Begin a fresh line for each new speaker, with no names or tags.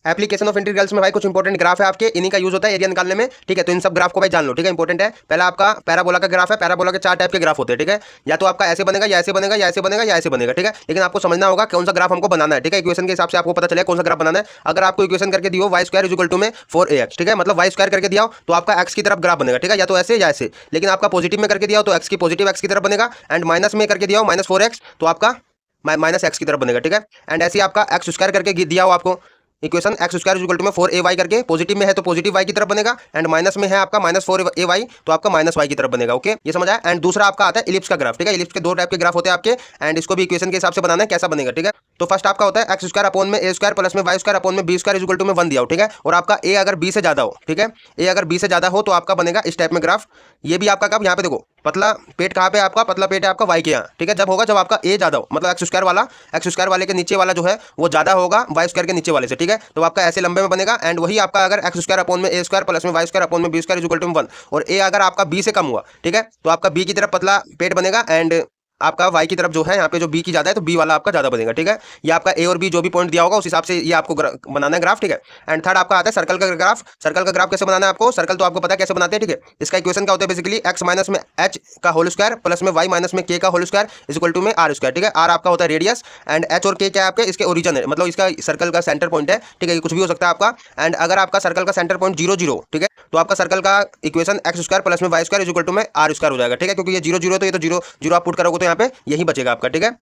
Application of integrals में भाई कुछ इंपॉर्टेंट ग्राफ है आपके, इन्हीं का यूज होता है एरिया निकालने में, ठीक है। तो इन सब ग्राफ को भाई जान लो, ठीक है, इंपॉर्टेंट है। पहला आपका पैराबोला का ग्राफ है। पैराबोला के चार टाइप के ग्राफ होते हैं, ठीक है। या तो आपका ऐसे बनेगा, या ऐसे बनेगा, या ऐसे बनेगा, या ऐसे बनेगा, ठीक है। लेकिन आपको समझना होगा कौन सा ग्राफ हमको बनाना है, ठीक है। इक्वेशन के हिसाब से आपको पता चले कौन सा ग्राफ बनाना है। अगर आपको इक्वेशन करके दियो y square is equal to में 4ax, ठीक है, मतलब y स्क्वायर करके दिया हो तो आपका x की तरफ ग्राफ बनेगा, ठीक है, या तो ऐसे या ऐसे। लेकिन आपका पॉजिटिव में करके दिया हो तो पॉजिटिव x की तरफ बनेगा, एंड माइनस में करके दिया हो -4x तो आपका माइनस एक्स की तरफ बनेगा, ठीक है। एंड ऐसे आपका एक्स स्क्वायर करके दिया हो आपको equation x square equal to में 4ay करके, पॉजिटिव में है तो पॉजिटिव y की तरफ बनेगा, एंड माइनस में है आपका -4ay तो आपका -y की तरफ बनेगा, ओके, ये समझ आया। एंड दूसरा आपका आता है इलिप्स का ग्राफ, ठीक है। इलिप्स के दो टाइप के ग्राफ होते हैं आपके, एंड इसको भी इक्वेशन के हिसाब से बनाना है कैसा बनेगा, ठीक है। तो फर्स्ट आपका होता है एक्स स्क्वायर अपॉन में a स्क्वायर प्लस में y स्क्वायर अपॉन में b स्क्वायर इक्वल टू में 1 दिया हो, ठीक है। और आपका a अगर b से ज्यादा हो, ठीक है, a अगर b से ज्यादा हो तो आपका बनेगा इस टाइप में ग्राफ। ये भी आपका कब, यहाँ पे देखो पतला पेट कहाँ पे आपका, पतला पेट है आपका y के यहाँ, ठीक है। जब होगा जब आपका a ज्यादा हो, मतलब एक्स स्क्वायर वाले के नीचे वाला जो है वो ज्यादा होगा y स्क्वायर के नीचे वाले से, ठीक है। तो आपका ऐसे लंबे में बनेगा। एंड वही आपका अगर एक्स स्क्वायर अपॉन में a स्क्वायर प्लस में y स्क्वायर अपॉन में b स्क्वायर इक्वल टू में 1 और a अगर आपका b से कम हुआ, ठीक है, तो आपका b की तरफ पतला पेट बनेगा, एंड आपका y की तरफ जो है यहाँ पे जो b की ज्यादा है तो b वाला आपका ज्यादा बनेगा, ठीक है। ये आपका a और b जो भी पॉइंट दिया होगा उस हिसाब से ये आपको बनाना है ग्राफ, ठीक है। एंड थर्ड आपका आता है सर्कल का ग्राफ। सर्कल का ग्राफ कैसे बनाना है आपको, सर्कल तो आपको पता है कैसे बनाते हैं, ठीक है। इसका इक्वेशन क्या होता है बेसिकली x माइनस में h का होल स्क्वायर प्लस में y माइनस में k का whole square is equal to में r स्क्वायर, ठीक है। r आपका होता है रेडियस, एंड h और k क्या है आपके इसके ओरिजिन है, मतलब इसका सर्कल का सेंटर पॉइंट है, ठीक है। ये कुछ भी हो सकता है आपका। एंड अगर आपका सर्कल का सेंटर पॉइंट 0 0, ठीक है, तो आपका सर्कल का इक्वेशन एक्स स्क्वायर प्लस में y square is equal to में r स्क्वायर हो जाएगा, ठीक है। क्योंकि ये 0 0 तो ये तो 0 0 आप पुट करोगे तो यहाँ पे यही बचेगा आपका, ठीक है।